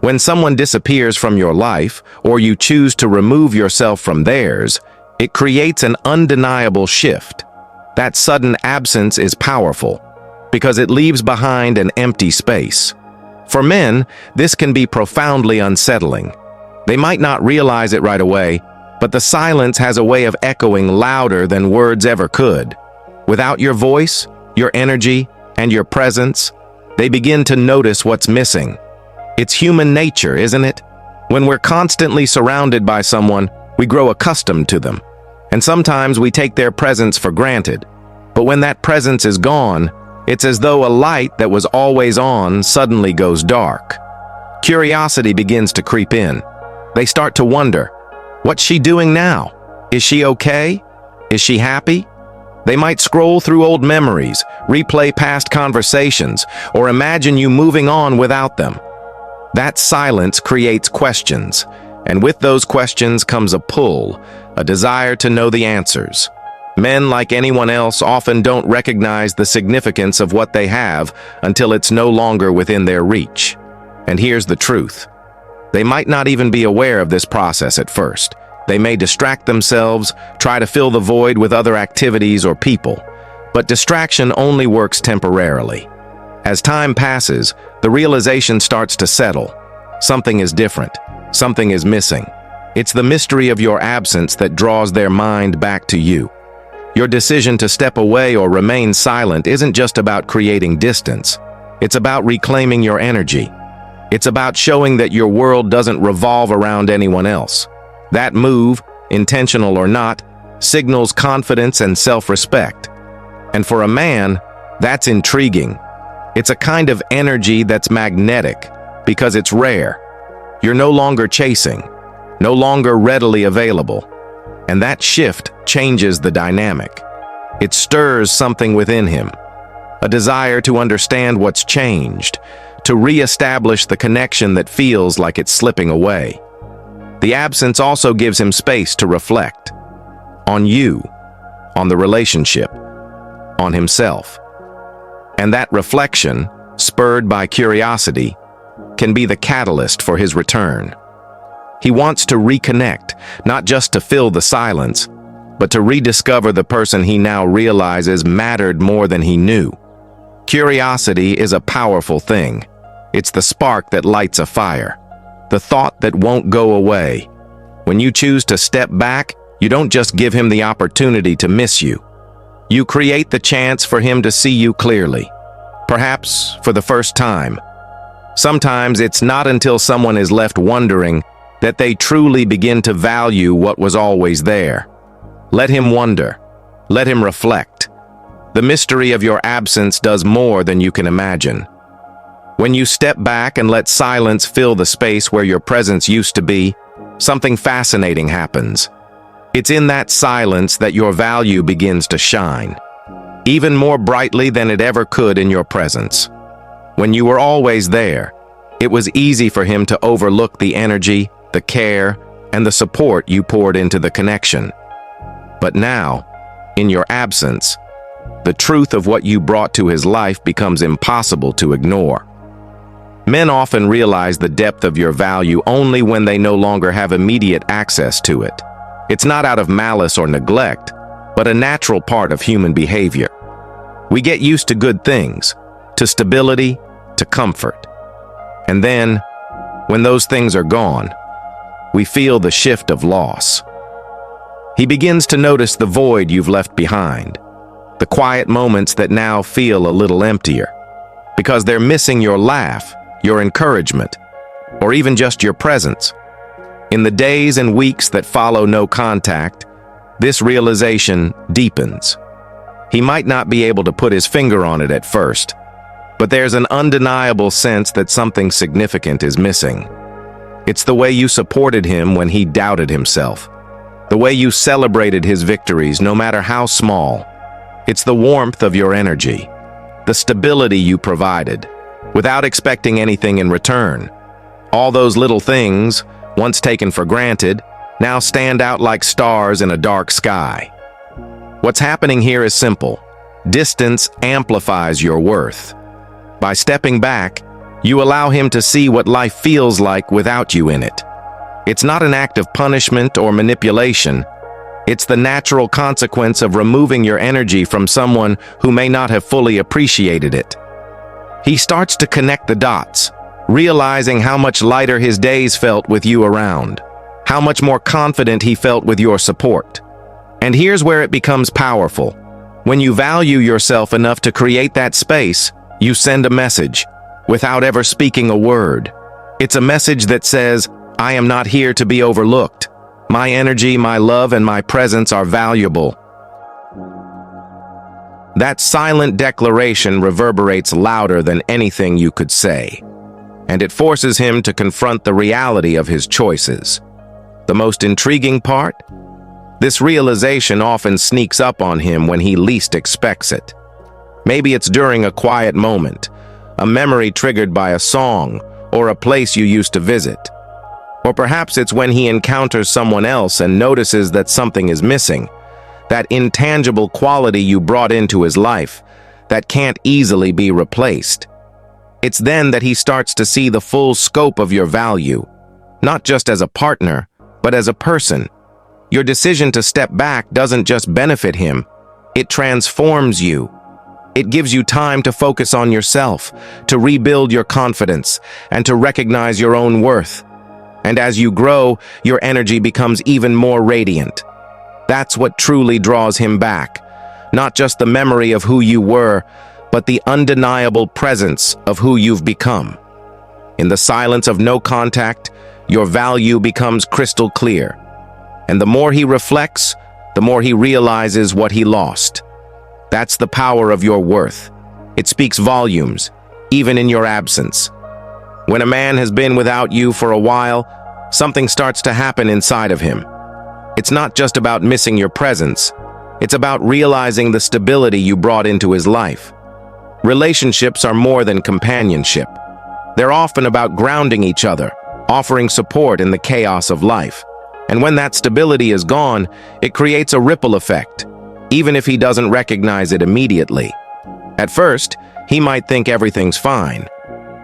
When someone disappears from your life, or you choose to remove yourself from theirs, it creates an undeniable shift. That sudden absence is powerful, because it leaves behind an empty space. For men, this can be profoundly unsettling. They might not realize it right away, but the silence has a way of echoing louder than words ever could. Without your voice, your energy, and your presence, they begin to notice what's missing. It's human nature, isn't it? When we're constantly surrounded by someone, we grow accustomed to them. And sometimes we take their presence for granted. But when that presence is gone, it's as though a light that was always on suddenly goes dark. Curiosity begins to creep in. They start to wonder, what's she doing now? Is she okay? Is she happy? They might scroll through old memories, replay past conversations, or imagine you moving on without them. That silence creates questions, and with those questions comes a pull, a desire to know the answers. Men, like anyone else, often don't recognize the significance of what they have until it's no longer within their reach. And here's the truth. They might not even be aware of this process at first. They may distract themselves, try to fill the void with other activities or people. But distraction only works temporarily. As time passes, the realization starts to settle. Something is different. Something is missing. It's the mystery of your absence that draws their mind back to you. Your decision to step away or remain silent isn't just about creating distance. It's about reclaiming your energy. It's about showing that your world doesn't revolve around anyone else. That move, intentional or not, signals confidence and self-respect. And for a man, that's intriguing. It's a kind of energy that's magnetic because it's rare. You're no longer chasing, no longer readily available. And that shift changes the dynamic. It stirs something within him, a desire to understand what's changed, to re-establish the connection that feels like it's slipping away. The absence also gives him space to reflect on you, on the relationship, on himself. And that reflection, spurred by curiosity, can be the catalyst for his return. He wants to reconnect, not just to fill the silence, but to rediscover the person he now realizes mattered more than he knew. Curiosity is a powerful thing. It's the spark that lights a fire, the thought that won't go away. When you choose to step back, you don't just give him the opportunity to miss you. You create the chance for him to see you clearly, perhaps for the first time. Sometimes it's not until someone is left wondering that they truly begin to value what was always there. Let him wonder. Let him reflect. The mystery of your absence does more than you can imagine. When you step back and let silence fill the space where your presence used to be, something fascinating happens. It's in that silence that your value begins to shine, even more brightly than it ever could in your presence. When you were always there, it was easy for him to overlook the energy, the care, and the support you poured into the connection. But now, in your absence, the truth of what you brought to his life becomes impossible to ignore. Men often realize the depth of your value only when they no longer have immediate access to it. It's not out of malice or neglect, but a natural part of human behavior. We get used to good things, to stability, to comfort. And then, when those things are gone, we feel the shift of loss. He begins to notice the void you've left behind, the quiet moments that now feel a little emptier, because they're missing your laugh, your encouragement, or even just your presence. In the days and weeks that follow no contact, this realization deepens. He might not be able to put his finger on it at first, but there's an undeniable sense that something significant is missing. It's the way you supported him when he doubted himself, the way you celebrated his victories, no matter how small. It's the warmth of your energy, the stability you provided, without expecting anything in return. All those little things, once taken for granted, now stand out like stars in a dark sky. What's happening here is simple. Distance amplifies your worth. By stepping back, You allow him to see what life feels like without you in it. It's not an act of punishment or manipulation. It's the natural consequence of removing your energy from someone who may not have fully appreciated it. He starts to connect the dots, realizing how much lighter his days felt with you around, how much more confident he felt with your support. And here's where it becomes powerful. When you value yourself enough to create that space, you send a message without ever speaking a word. It's a message that says, I am not here to be overlooked. My energy, my love, and my presence are valuable. That silent declaration reverberates louder than anything you could say, and it forces him to confront the reality of his choices. The most intriguing part? This realization often sneaks up on him when he least expects it. Maybe it's during a quiet moment, a memory triggered by a song, or a place you used to visit. Or perhaps it's when he encounters someone else and notices that something is missing, that intangible quality you brought into his life that can't easily be replaced. It's then that he starts to see the full scope of your value, not just as a partner, but as a person. Your decision to step back doesn't just benefit him, it transforms you. It gives you time to focus on yourself, to rebuild your confidence, and to recognize your own worth. And as you grow, your energy becomes even more radiant. That's what truly draws him back. Not just the memory of who you were, but the undeniable presence of who you've become. In the silence of no contact, your value becomes crystal clear. And the more he reflects, the more he realizes what he lost. That's the power of your worth. It speaks volumes, even in your absence. When a man has been without you for a while, something starts to happen inside of him. It's not just about missing your presence. It's about realizing the stability you brought into his life. Relationships are more than companionship. They're often about grounding each other, offering support in the chaos of life. And when that stability is gone, it creates a ripple effect, even if he doesn't recognize it immediately. At first, he might think everything's fine.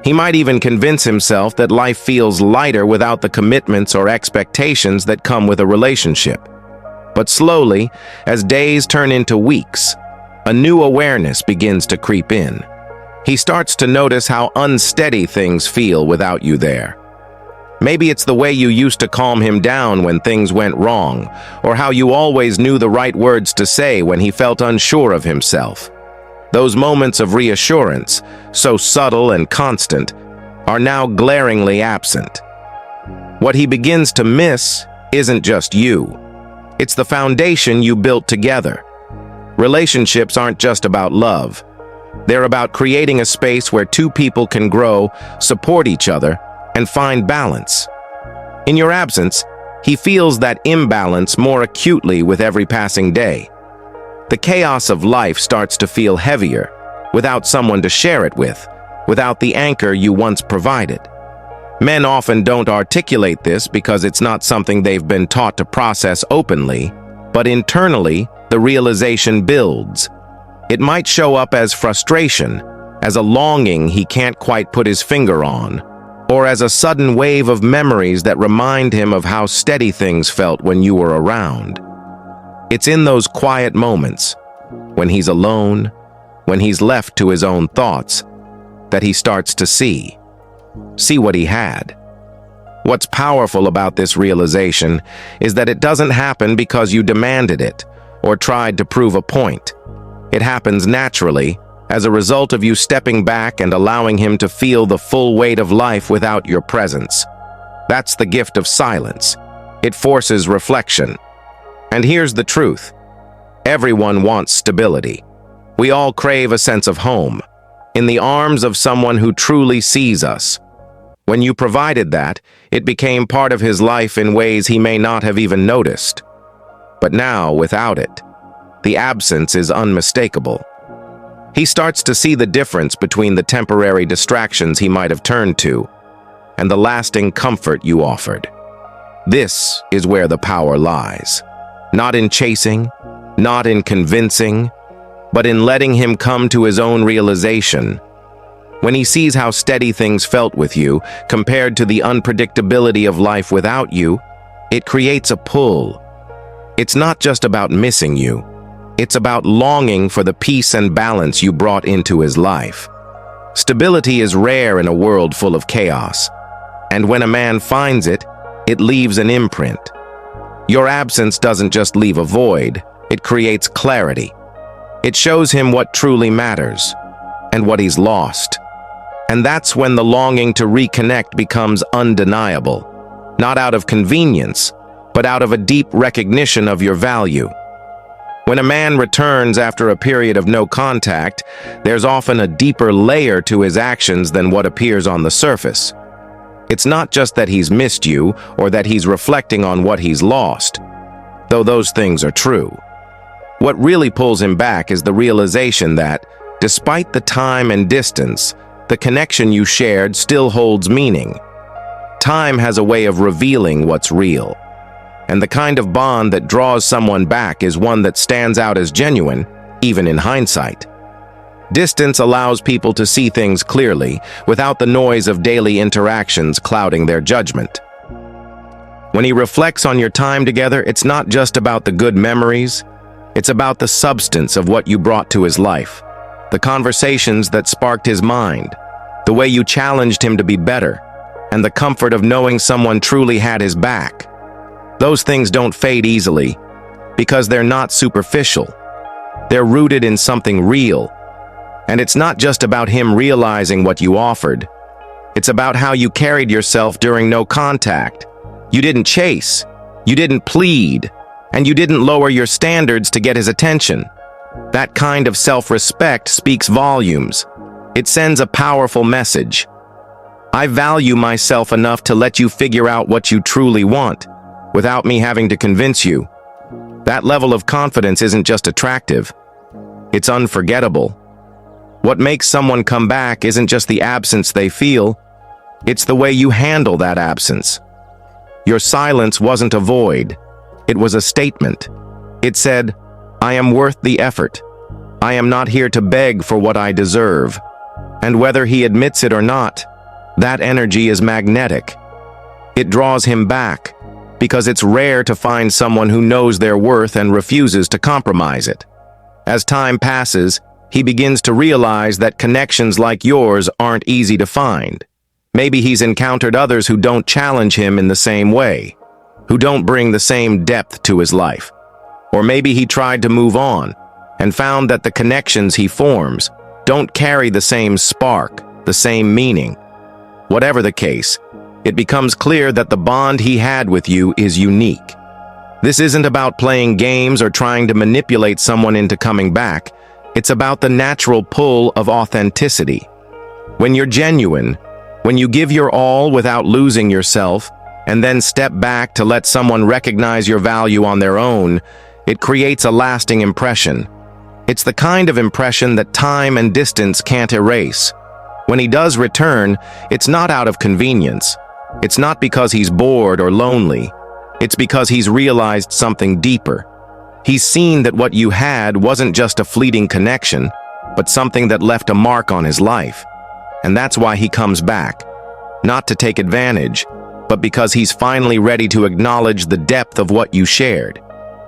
He might even convince himself that life feels lighter without the commitments or expectations that come with a relationship. But slowly, as days turn into weeks, a new awareness begins to creep in. He starts to notice how unsteady things feel without you there. Maybe it's the way you used to calm him down when things went wrong, or how you always knew the right words to say when he felt unsure of himself. Those moments of reassurance, so subtle and constant, are now glaringly absent. What he begins to miss isn't just you. It's the foundation you built together. Relationships aren't just about love. They're about creating a space where two people can grow, support each other, and find balance. In your absence, he feels that imbalance more acutely with every passing day. The chaos of life starts to feel heavier, without someone to share it with, without the anchor you once provided. Men often don't articulate this because it's not something they've been taught to process openly, but internally, the realization builds. It might show up as frustration, as a longing he can't quite put his finger on, or as a sudden wave of memories that remind him of how steady things felt when you were around. It's in those quiet moments, when he's alone, when he's left to his own thoughts, that he starts to see what he had. What's powerful about this realization is that it doesn't happen because you demanded it or tried to prove a point. It happens naturally as a result of you stepping back and allowing him to feel the full weight of life without your presence. That's the gift of silence. It forces reflection. And here's the truth. Everyone wants stability. We all crave a sense of home, in the arms of someone who truly sees us. When you provided that, it became part of his life in ways he may not have even noticed. But now, without it, the absence is unmistakable. He starts to see the difference between the temporary distractions he might have turned to and the lasting comfort you offered. This is where the power lies. Not in chasing, not in convincing, but in letting him come to his own realization. When he sees how steady things felt with you, compared to the unpredictability of life without you, it creates a pull. It's not just about missing you. It's about longing for the peace and balance you brought into his life. Stability is rare in a world full of chaos. And when a man finds it, it leaves an imprint. Your absence doesn't just leave a void, it creates clarity. It shows him what truly matters, and what he's lost. And that's when the longing to reconnect becomes undeniable, not out of convenience, but out of a deep recognition of your value. When a man returns after a period of no contact, there's often a deeper layer to his actions than what appears on the surface. It's not just that he's missed you or that he's reflecting on what he's lost, though those things are true. What really pulls him back is the realization that, despite the time and distance, the connection you shared still holds meaning. Time has a way of revealing what's real. And the kind of bond that draws someone back is one that stands out as genuine, even in hindsight. Distance allows people to see things clearly, without the noise of daily interactions clouding their judgment. When he reflects on your time together, it's not just about the good memories, it's about the substance of what you brought to his life, the conversations that sparked his mind, the way you challenged him to be better, and the comfort of knowing someone truly had his back. Those things don't fade easily, because they're not superficial. They're rooted in something real. And it's not just about him realizing what you offered. It's about how you carried yourself during no contact. You didn't chase, you didn't plead, and you didn't lower your standards to get his attention. That kind of self-respect speaks volumes. It sends a powerful message. I value myself enough to let you figure out what you truly want, without me having to convince you. That level of confidence isn't just attractive, it's unforgettable. What makes someone come back isn't just the absence they feel, it's the way you handle that absence. Your silence wasn't a void, it was a statement. It said, I am worth the effort. I am not here to beg for what I deserve. And whether he admits it or not, that energy is magnetic. It draws him back, because it's rare to find someone who knows their worth and refuses to compromise it. As time passes, he begins to realize that connections like yours aren't easy to find. Maybe he's encountered others who don't challenge him in the same way, who don't bring the same depth to his life. Or maybe he tried to move on and found that the connections he forms don't carry the same spark, the same meaning. Whatever the case, it becomes clear that the bond he had with you is unique. This isn't about playing games or trying to manipulate someone into coming back. It's about the natural pull of authenticity. When you're genuine, when you give your all without losing yourself, and then step back to let someone recognize your value on their own, it creates a lasting impression. It's the kind of impression that time and distance can't erase. When he does return, it's not out of convenience. It's not because he's bored or lonely. It's because he's realized something deeper. He's seen that what you had wasn't just a fleeting connection, but something that left a mark on his life. And that's why he comes back. Not to take advantage, but because he's finally ready to acknowledge the depth of what you shared.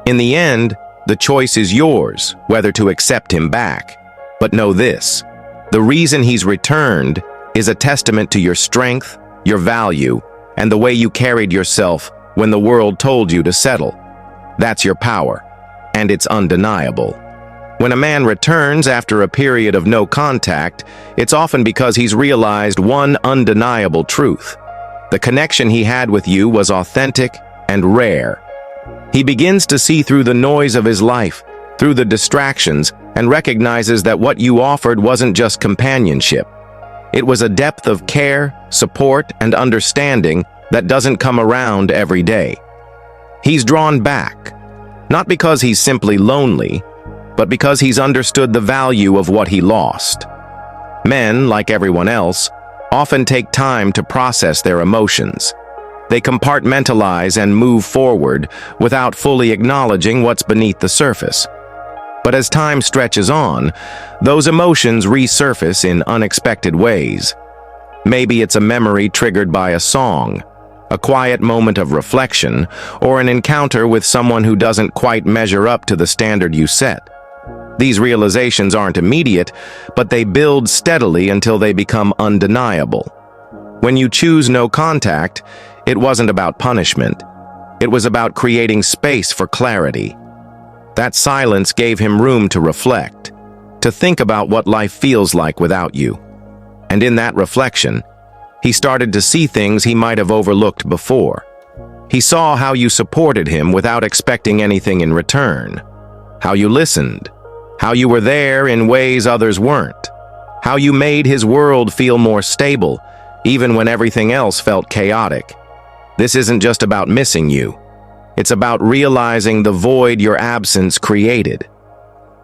In the end, the choice is yours, whether to accept him back. But know this, the reason he's returned is a testament to your strength, your value, and the way you carried yourself when the world told you to settle. That's your power, and it's undeniable. When a man returns after a period of no contact, it's often because he's realized one undeniable truth. The connection he had with you was authentic and rare. He begins to see through the noise of his life, through the distractions, and recognizes that what you offered wasn't just companionship. It was a depth of care, support, and understanding that doesn't come around every day. He's drawn back, not because he's simply lonely, but because he's understood the value of what he lost. Men, like everyone else, often take time to process their emotions. They compartmentalize and move forward without fully acknowledging what's beneath the surface. But as time stretches on, those emotions resurface in unexpected ways. Maybe it's a memory triggered by a song, a quiet moment of reflection, or an encounter with someone who doesn't quite measure up to the standard you set. These realizations aren't immediate, but they build steadily until they become undeniable. When you choose no contact, it wasn't about punishment. It was about creating space for clarity. That silence gave him room to reflect, to think about what life feels like without you. And in that reflection, he started to see things he might have overlooked before. He saw how you supported him without expecting anything in return, how you listened, how you were there in ways others weren't, how you made his world feel more stable, even when everything else felt chaotic. This isn't just about missing you. It's about realizing the void your absence created.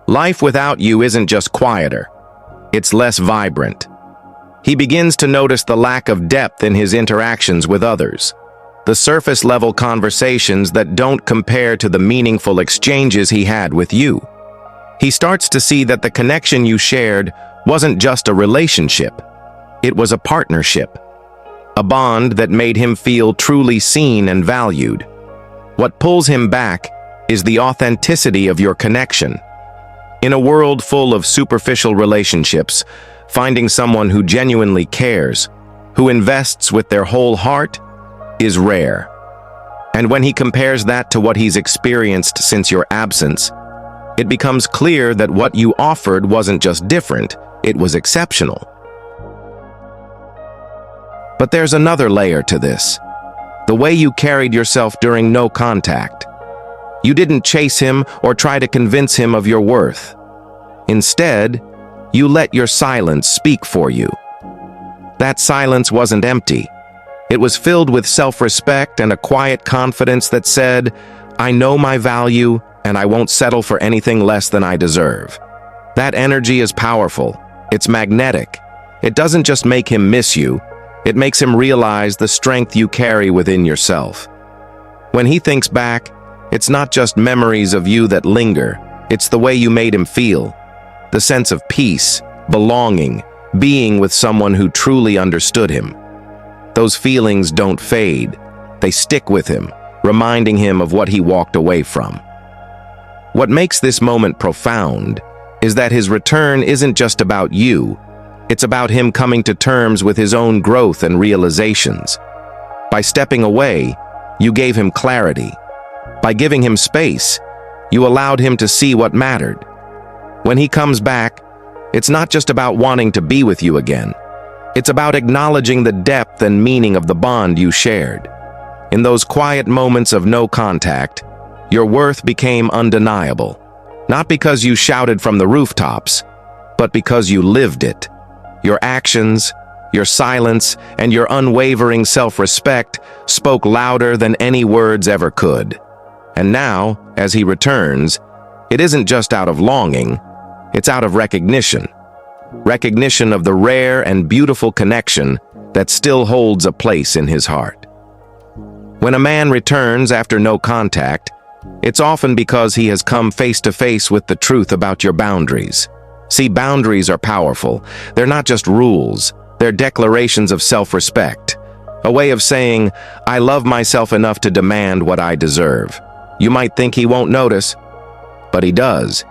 Life without you isn't just quieter. It's less vibrant. He begins to notice the lack of depth in his interactions with others, the surface-level conversations that don't compare to the meaningful exchanges he had with you. He starts to see that the connection you shared wasn't just a relationship. It was a partnership, a bond that made him feel truly seen and valued. What pulls him back is the authenticity of your connection. In a world full of superficial relationships, finding someone who genuinely cares, who invests with their whole heart, is rare. And when he compares that to what he's experienced since your absence, it becomes clear that what you offered wasn't just different, it was exceptional. But there's another layer to this. The way you carried yourself during no contact. You didn't chase him or try to convince him of your worth. Instead, you let your silence speak for you. That silence wasn't empty. It was filled with self-respect and a quiet confidence that said, "I know my value, and I won't settle for anything less than I deserve." That energy is powerful. It's magnetic. It doesn't just make him miss you, it makes him realize the strength you carry within yourself. When he thinks back, it's not just memories of you that linger, it's the way you made him feel. The sense of peace, belonging, being with someone who truly understood him. Those feelings don't fade. They stick with him, reminding him of what he walked away from. What makes this moment profound is that his return isn't just about you. It's about him coming to terms with his own growth and realizations. By stepping away, you gave him clarity. By giving him space, you allowed him to see what mattered. When he comes back, it's not just about wanting to be with you again. It's about acknowledging the depth and meaning of the bond you shared. In those quiet moments of no contact, your worth became undeniable. Not because you shouted from the rooftops, but because you lived it. Your actions, your silence, and your unwavering self-respect spoke louder than any words ever could. And now, as he returns, it isn't just out of longing, it's out of recognition. Recognition of the rare and beautiful connection that still holds a place in his heart. When a man returns after no contact, it's often because he has come face to face with the truth about your boundaries. See, boundaries are powerful. They're not just rules, they're declarations of self-respect. A way of saying, I love myself enough to demand what I deserve. You might think he won't notice, but he does.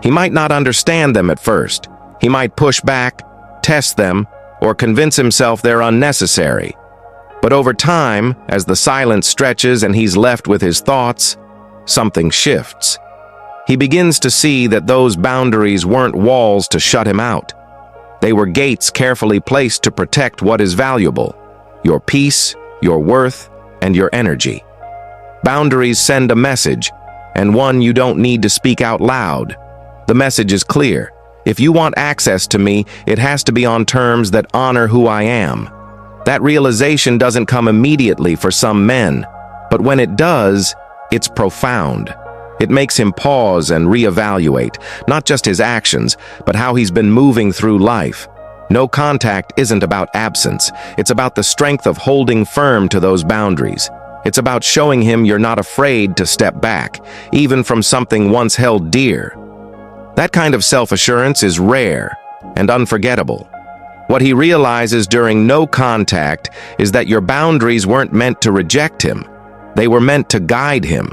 He might not understand them at first. He might push back, test them, or convince himself they're unnecessary. But over time, as the silence stretches and he's left with his thoughts, something shifts. He begins to see that those boundaries weren't walls to shut him out. They were gates carefully placed to protect what is valuable: your peace, your worth, and your energy. Boundaries send a message, and one you don't need to speak out loud. The message is clear. If you want access to me, it has to be on terms that honor who I am. That realization doesn't come immediately for some men, but when it does, it's profound. It makes him pause and reevaluate, not just his actions, but how he's been moving through life. No contact isn't about absence. It's about the strength of holding firm to those boundaries. It's about showing him you're not afraid to step back, even from something once held dear. That kind of self-assurance is rare and unforgettable. What he realizes during no contact is that your boundaries weren't meant to reject him. They were meant to guide him.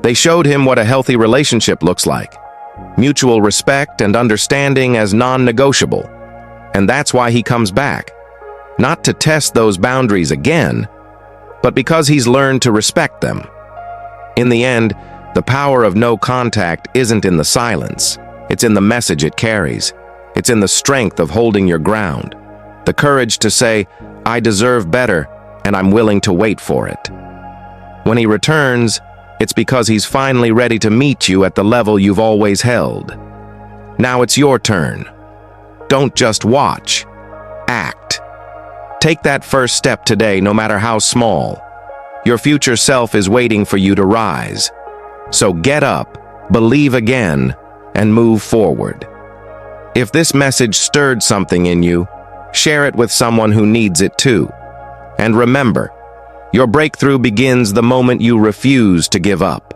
They showed him what a healthy relationship looks like. Mutual respect and understanding as non-negotiable. And that's why he comes back. Not to test those boundaries again, but because he's learned to respect them. In the end, the power of no contact isn't in the silence. It's in the message it carries. It's in the strength of holding your ground. The courage to say, I deserve better, and I'm willing to wait for it. When he returns, it's because he's finally ready to meet you at the level you've always held. Now it's your turn. Don't just watch. Act. Take that first step today, no matter how small. Your future self is waiting for you to rise. So get up, believe again, and move forward. If this message stirred something in you, share it with someone who needs it too. And remember, your breakthrough begins the moment you refuse to give up.